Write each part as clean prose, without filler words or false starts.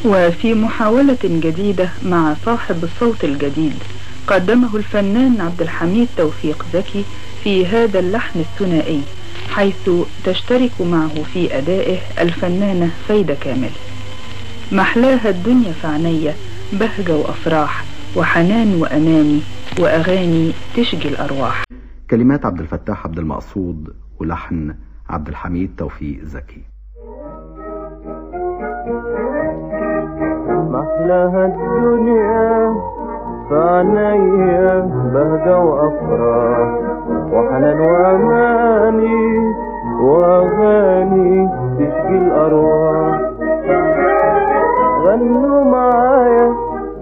وفي محاولة جديدة مع صاحب الصوت الجديد قدمه الفنان عبد الحميد توفيق زكي في هذا اللحن الثنائي، حيث تشترك معه في أدائه الفنانة فايدة كامل. محلاها الدنيا في عينيا، بهجة وأفراح وحنان وأماني وأغاني تشجي الأرواح. كلمات عبد الفتاح عبد المقصود ولحن عبد الحميد توفيق زكي. محلاها الدنيا في عينيا، بهجة وأفراح وحنان وأماني وأغاني تشجي الأرواح. غنوا معايا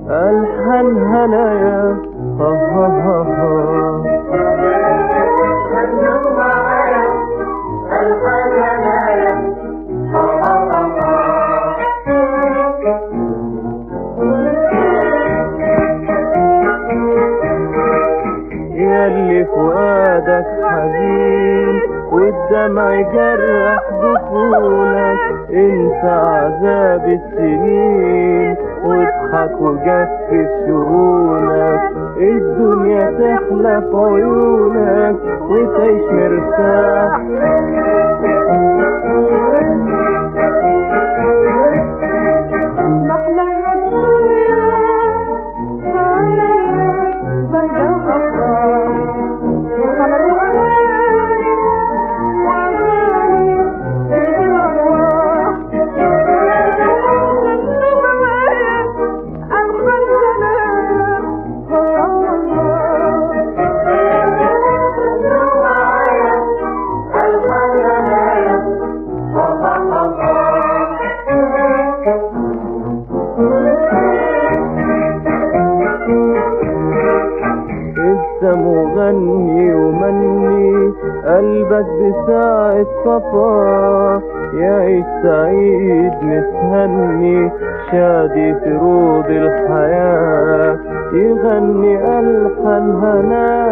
ألحان هنايا، ها ها ها ها. غنوا معايا ألحان هنايا، ها ها ها ها. ياللي فؤادك حزين والدمع يجرح جفونك، انسى عذاب السنين واضحك وجفف شؤونك. الدنيا تحلى في عيونك وتعيش مرتاح. مغني ومني قلبك بساعة صفا، يعيش سعيد متهني شادي في روض الحياة، يغني ألحان هنا